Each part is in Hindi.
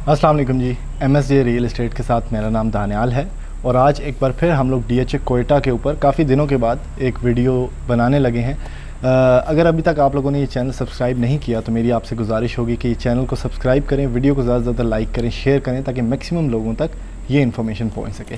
अस्सलाम वालेकुम जी। MSJ रियल एस्टेट के साथ मेरा नाम दानियाल है और आज एक बार फिर हम लोग DHA कोयटा के ऊपर काफ़ी दिनों के बाद एक वीडियो बनाने लगे हैं। अगर अभी तक आप लोगों ने ये चैनल सब्सक्राइब नहीं किया तो मेरी आपसे गुजारिश होगी कि चैनल को सब्सक्राइब करें, वीडियो को ज़्यादा से ज़्यादा लाइक करें, शेयर करें ताकि मैक्सिमम लोगों तक ये इन्फॉर्मेशन पहुँच सके।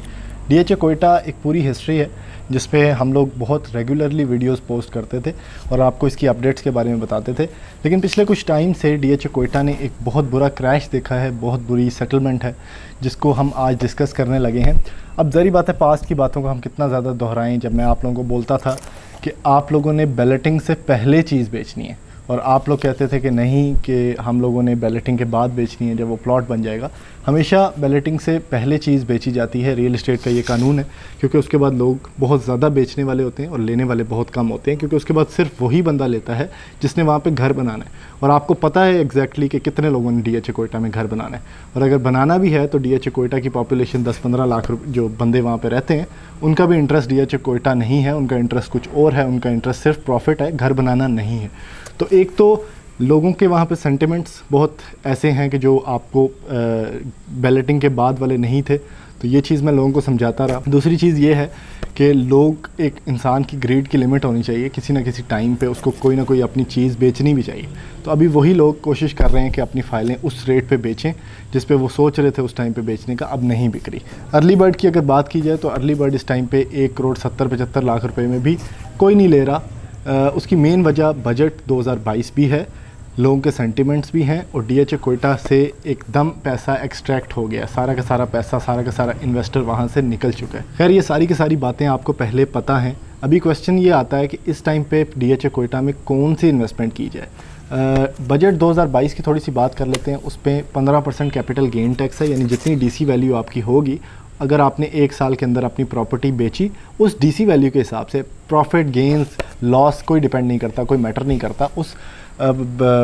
DHA कोयटा एक पूरी हिस्ट्री है जिस पे हम लोग बहुत रेगुलरली वीडियोस पोस्ट करते थे और आपको इसकी अपडेट्स के बारे में बताते थे। लेकिन पिछले कुछ टाइम से DHA कोयटा ने एक बहुत बुरा क्रैश देखा है, बहुत बुरी सेटलमेंट है जिसको हम आज डिस्कस करने लगे हैं। अब ज़री बात है, पास्ट की बातों को हम कितना ज़्यादा दोहराएं। जब मैं आप लोगों को बोलता था कि आप लोगों ने बैलेटिंग से पहले चीज़ बेचनी है और आप लोग कहते थे कि नहीं, कि हम लोगों ने बैलेटिंग के बाद बेचनी है जब वो प्लॉट बन जाएगा। हमेशा बैलेटिंग से पहले चीज़ बेची जाती है, रियल एस्टेट का ये कानून है, क्योंकि उसके बाद लोग बहुत ज़्यादा बेचने वाले होते हैं और लेने वाले बहुत कम होते हैं, क्योंकि उसके बाद सिर्फ वही बंदा लेता है जिसने वहाँ पे घर बनाना है। और आपको पता है एग्जैक्टली कि कितने लोगों ने DHA कोयटा में घर बनाना है, और अगर बनाना भी है तो DHA कोयटा की पॉपुलेशन 10-15 लाख जो बंदे वहाँ पर रहते हैं उनका भी इंटरेस्ट DHA कोयटा नहीं है, उनका इंटरेस्ट कुछ और है, उनका इंटरेस्ट सिर्फ प्रॉफिट है, घर बनाना नहीं है। तो एक तो लोगों के वहाँ पे सेंटिमेंट्स बहुत ऐसे हैं कि जो आपको बैलेटिंग के बाद वाले नहीं थे, तो ये चीज़ मैं लोगों को समझाता रहा। दूसरी चीज़ ये है कि लोग, एक इंसान की ग्रीड की लिमिट होनी चाहिए, किसी ना किसी टाइम पे उसको कोई ना कोई अपनी चीज़ बेचनी भी चाहिए। तो अभी वही लोग कोशिश कर रहे हैं कि अपनी फ़ाइलें उस रेट पे बेचें जिस पे वो सोच रहे थे उस टाइम पे बेचने का, अब नहीं बिक रही। अर्ली बर्ड की अगर बात की जाए तो अर्ली बर्ड इस टाइम पे 1,70-75 लाख रुपये में भी कोई नहीं ले रहा। उसकी मेन वजह बजट 2022 भी है, लोगों के सेंटिमेंट्स भी हैं, और DHA कोयटा से एकदम पैसा एक्सट्रैक्ट हो गया, सारा का सारा पैसा, सारा का सारा इन्वेस्टर वहाँ से निकल चुका है। खैर, ये सारी की सारी बातें आपको पहले पता हैं। अभी क्वेश्चन ये आता है कि इस टाइम पे DHA कोयटा में कौन सी इन्वेस्टमेंट की जाए। बजट 2022 की थोड़ी सी बात कर लेते हैं। उस पर 15% कैपिटल गेन टैक्स है, यानी जितनी DC वैल्यू आपकी होगी, अगर आपने एक साल के अंदर अपनी प्रॉपर्टी बेची, उस DC वैल्यू के हिसाब से प्रॉफिट, गेंस, लॉस कोई डिपेंड नहीं करता, कोई मैटर नहीं करता, उस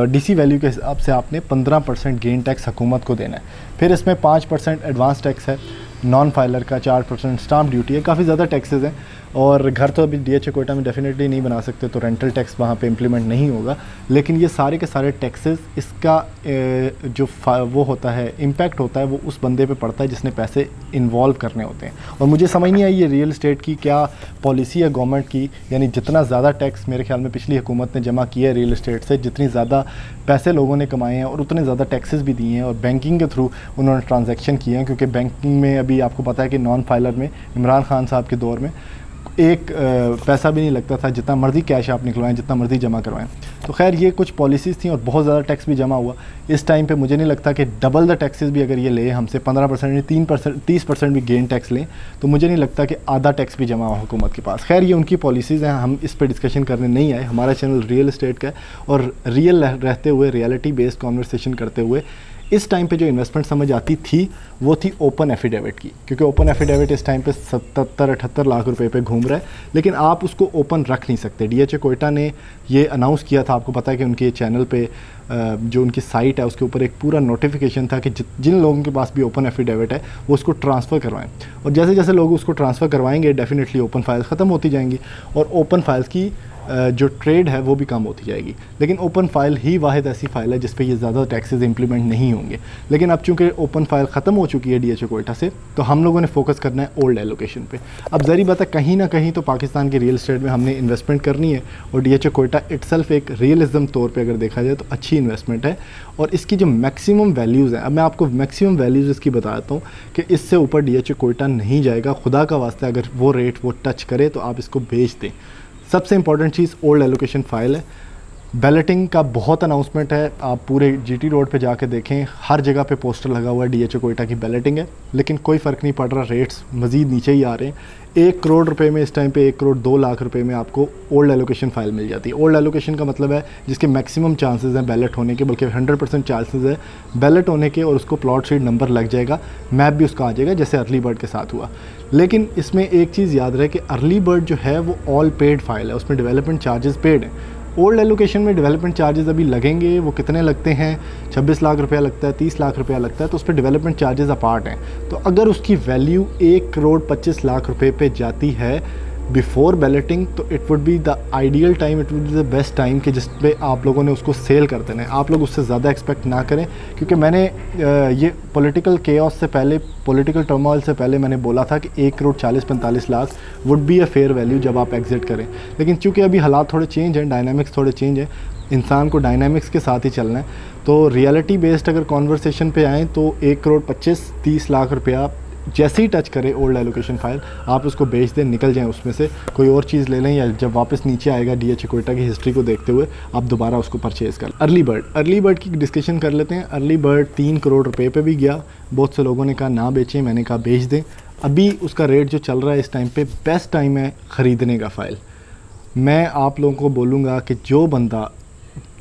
DC वैल्यू के हिसाब से आपने 15% गेन टैक्स हुकूमत को देना है। फिर इसमें 5% एडवांस टैक्स है, नॉन फाइलर का 4% स्टाम्प ड्यूटी है, काफ़ी ज़्यादा टैक्सेस हैं। और घर तो अभी DHA कोयटा में डेफिनेटली नहीं बना सकते, तो रेंटल टैक्स वहाँ पे इम्प्लीमेंट नहीं होगा। लेकिन ये सारे के सारे टैक्सेस, इसका जो वो होता है, इम्पैक्ट होता है, वो उस बंदे पे पड़ता है जिसने पैसे इन्वॉल्व करने होते हैं। और मुझे समझ नहीं आई ये रियल एस्टेट की क्या पॉलिसी है गवर्नमेंट की, यानी जितना ज़्यादा टैक्स मेरे ख्याल में पिछली हुकूमत ने जमा किया है रियल एस्टेट से, जितनी ज़्यादा पैसे लोगों ने कमाए हैं और उतने ज़्यादा टैक्सेस भी दिए हैं, और बैंकिंग के थ्रू उन्होंने ट्रांजैक्शन किए हैं, क्योंकि बैंकिंग में अभी आपको पता है कि नॉन फाइलर में इमरान खान साहब के दौर में एक पैसा भी नहीं लगता था, जितना मर्ज़ी कैश आप निकलवाएं, जितना मर्ज़ी जमा करवाएं। तो खैर, ये कुछ पॉलिसीज़ थी और बहुत ज़्यादा टैक्स भी जमा हुआ। इस टाइम पे मुझे नहीं लगता कि डबल द टैक्सेस भी अगर ये ले हमसे 15% या 30% भी गेन टैक्स लें, तो मुझे नहीं लगता कि आधा टैक्स भी जमा हुआ हुकूमत के पास। खैर, ये उनकी पॉलिसीज़ हैं, हम इस पर डिस्कशन करने नहीं आए। हमारा चैनल रियल एस्टेट का है और रियल रहते हुए, रियलिटी बेस्ड कॉन्वर्सेशन करते हुए इस टाइम पे जो इन्वेस्टमेंट समझ आती थी वो थी ओपन एफिडेविट की, क्योंकि ओपन एफिडेविट इस टाइम पे 77-78 लाख रुपए पे घूम रहा है, लेकिन आप उसको ओपन रख नहीं सकते। DHA कोयटा ने ये अनाउंस किया था, आपको पता है कि उनके चैनल पे जो उनकी साइट है उसके ऊपर एक पूरा नोटिफिकेशन था कि जिन लोगों के पास भी ओपन एफिडेविट है वो उसको ट्रांसफ़र करवाएं, और जैसे जैसे लोग उसको ट्रांसफ़र करवाएंगे डेफिनेटली ओपन फाइल्स ख़त्म होती जाएंगी और ओपन फाइल्स की जो ट्रेड है वो भी कम होती जाएगी। लेकिन ओपन फाइल ही वाहिद ऐसी फ़ाइल है जिस पे ये ज़्यादा टैक्सेस इंप्लीमेंट नहीं होंगे। लेकिन अब चूँकि ओपन फाइल ख़त्म हो चुकी है DHA कोयटा से, तो हम लोगों ने फोकस करना है ओल्ड एलोकेशन पे। अब ज़री बात है, कहीं ना कहीं तो पाकिस्तान के रियल एस्टेट में हमने इन्वेस्टमेंट करनी है, और DHA कोयटा इटसेल्फ एक रियलिज्म तौर पर अगर देखा जाए तो अच्छी इन्वेस्टमेंट है, और इसकी जो मैक्सिमम वैल्यूज़ हैं, अब मैं आपको मैक्सिमम वैल्यूज़ इसकी बताता हूँ कि इससे ऊपर DHA कोयटा नहीं जाएगा। खुदा का वास्ता, अगर वो रेट वो टच करे तो आप इसको बेच दें। सबसे इंपॉर्टेंट चीज़ ओल्ड एलोकेशन फ़ाइल है। बैलेटिंग का बहुत अनाउंसमेंट है, आप पूरे GT रोड पे जाके देखें, हर जगह पे पोस्टर लगा हुआ है DHA कोयटा की बैलेटिंग है, लेकिन कोई फ़र्क नहीं पड़ रहा, रेट्स मज़ीद नीचे ही आ रहे हैं। 1 करोड़ रुपए में इस टाइम पे 1 करोड़ 2 लाख रुपए में आपको ओल्ड एलोकेशन फ़ाइल मिल जाती है। ओल्ड एलोकेशन का मतलब है जिसके मैक्सिमम चांसेस हैं बैलेट होने के, बल्कि 100% चांसेस है बैलेट होने के, और उसको प्लॉट शीट नंबर लग जाएगा, मैप भी उसका आ जाएगा, जैसे अर्ली बर्ड के साथ हुआ। लेकिन इसमें एक चीज़ याद रहे कि अर्ली बर्ड जो है वो ऑल पेड फाइल है, उसमें डेवलपमेंट चार्जेस पेड हैं। ओल्ड एलोकेशन में डेवलपमेंट चार्जेस अभी लगेंगे, वो कितने लगते हैं, 26 लाख रुपया लगता है, 30 लाख रुपया लगता है, तो उस पर डेवलपमेंट चार्जेस अपार्ट हैं। तो अगर उसकी वैल्यू 1 करोड़ 25 लाख रुपए पे जाती है बिफोर बैलेटिंग तो it would be the ideal time, it would be the best time कि जिस पे आप लोगों ने उसको सेल कर देना है। आप लोग उससे ज़्यादा एक्सपेक्ट ना करें, क्योंकि मैंने ये पॉलिटिकल केओस से पहले, पॉलिटिकल टर्मोइल से पहले मैंने बोला था कि 1 crore 40-45 lakh would be a fair value जब आप एग्जिट करें। लेकिन चूँकि अभी हालात थोड़े चेंज हैं, डायनामिक्स थोड़े चेंज हैं, इंसान को डायनामिक्स के साथ ही चलना है। तो रियलिटी बेस्ड अगर कॉन्वर्सेशन पे आएँ तो 1 करोड़ 25-30 लाख रुपया जैसे ही टच करे ओल्ड एलोकेशन फाइल, आप उसको बेच दें, निकल जाएं उसमें से, कोई और चीज़ ले लें, या जब वापस नीचे आएगा डीएचए कोयटा की हिस्ट्री को देखते हुए आप दोबारा उसको परचेज़ कर। अर्ली बर्ड की डिस्कशन कर लेते हैं। अर्ली बर्ड 3 करोड़ रुपए पे भी गया, बहुत से लोगों ने कहा ना बेचें, मैंने कहा बेच दें। अभी उसका रेट जो चल रहा है इस टाइम पे, बेस्ट टाइम है ख़रीदने का फ़ाइल। मैं आप लोगों को बोलूँगा कि जो बंदा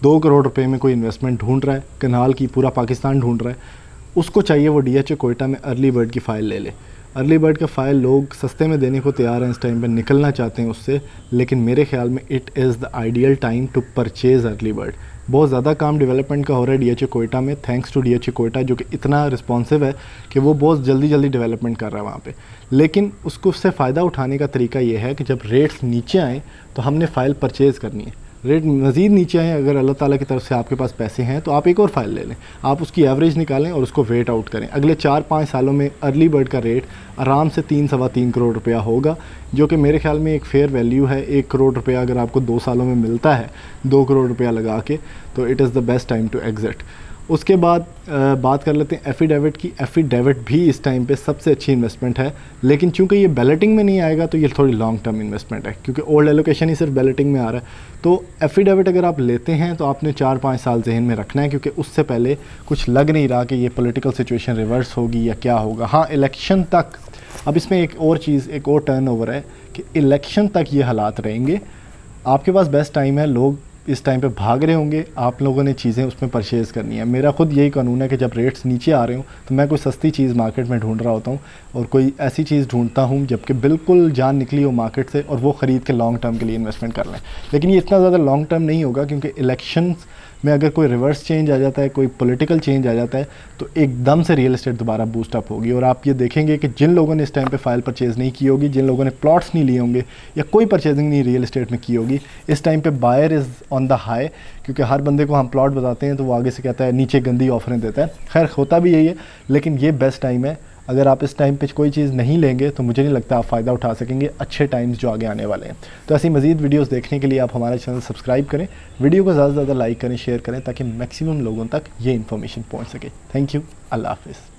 2 करोड़ रुपए में कोई इन्वेस्टमेंट ढूंढ रहा है, कनाल की पूरा पाकिस्तान ढूंढ रहा है, उसको चाहिए वो डीएचए कोयटा में अर्ली बर्ड की फ़ाइल ले ले। अर्ली बर्ड का फ़ाइल लोग सस्ते में देने को तैयार हैं इस टाइम पर, निकलना चाहते हैं उससे, लेकिन मेरे ख्याल में it is the ideal time to purchase early bird. बहुत ज़्यादा काम डेवलपमेंट का हो रहा है डीएचए कोयटा में, थैंक्स टू डीएचए कोयटा, जो कि इतना रिस्पॉन्सिव है कि वो बहुत जल्दी डेवलपमेंट कर रहा है वहाँ पे। लेकिन उसको उससे फ़ायदा उठाने का तरीका ये है कि जब रेट्स नीचे आएँ तो हमने फ़ाइल परचेज़ करनी है। रेट मज़ीद नीचे आए, अगर अल्लाह ताला की तरफ से आपके पास पैसे हैं तो आप एक और फ़ाइल ले लें, आप उसकी एवरेज निकालें और उसको वेट आउट करें। अगले 4-5 सालों में अर्ली बर्ड का रेट आराम से 3-3.25 करोड़ रुपया होगा, जो कि मेरे ख्याल में एक फ़ेयर वैल्यू है। 1 करोड़ रुपया अगर आपको 2 सालों में मिलता है 2 करोड़ रुपया लगा के, तो it is the best time to exit. उसके बाद बात कर लेते हैं एफिडेविट की। एफिडेविट भी इस टाइम पे सबसे अच्छी इन्वेस्टमेंट है, लेकिन चूंकि ये बैलेटिंग में नहीं आएगा तो ये थोड़ी लॉन्ग टर्म इन्वेस्टमेंट है, क्योंकि ओल्ड एलोकेशन ही सिर्फ बैलेटिंग में आ रहा है। तो एफिडेविट अगर आप लेते हैं तो आपने 4-5 साल जहन में रखना है, क्योंकि उससे पहले कुछ लग नहीं रहा कि ये पॉलिटिकल सिचुएशन रिवर्स होगी या क्या होगा। हाँ, इलेक्शन तक, अब इसमें एक और चीज़, एक और टर्न ओवर है कि इलेक्शन तक ये हालात रहेंगे। आपके पास बेस्ट टाइम है, लोग इस टाइम पे भाग रहे होंगे, आप लोगों ने चीज़ें उसमें परचेज़ करनी है। मेरा खुद यही कानून है कि जब रेट्स नीचे आ रहे हो तो मैं कोई सस्ती चीज़ मार्केट में ढूंढ रहा होता हूँ, और कोई ऐसी चीज़ ढूंढता हूँ जबकि बिल्कुल जान निकली हो मार्केट से, और वो ख़रीद के लॉन्ग टर्म के लिए इन्वेस्टमेंट कर लें। लेकिन ये इतना ज़्यादा लॉन्ग टर्म नहीं होगा, क्योंकि इलेक्शंस में अगर कोई रिवर्स चेंज आ जाता है, कोई पॉलिटिकल चेंज आ जाता है, तो एकदम से रियल एस्टेट दोबारा बूस्ट अप होगी। और आप ये देखेंगे कि जिन लोगों ने इस टाइम पे फाइल परचेज़ नहीं की होगी, जिन लोगों ने प्लॉट्स नहीं लिए होंगे या कोई परचेजिंग नहीं रियल एस्टेट में की होगी, इस टाइम पे buyer is on the high, क्योंकि हर बंदे को हम प्लॉट बताते हैं तो वो आगे से कहता है, नीचे गंदी ऑफरें देता है। खैर, होता भी यही है, लेकिन ये बेस्ट टाइम है। अगर आप इस टाइम पे कोई चीज़ नहीं लेंगे तो मुझे नहीं लगता आप फ़ायदा उठा सकेंगे अच्छे टाइम्स जो आगे आने वाले हैं। तो ऐसी मज़ीद वीडियोस देखने के लिए आप हमारा चैनल सब्सक्राइब करें, वीडियो को ज़्यादा से ज़्यादा लाइक करें, शेयर करें, ताकि मैक्सिमम लोगों तक ये इन्फॉर्मेशन पहुंच सके। थैंक यू, अल्लाह हाफ़िज़।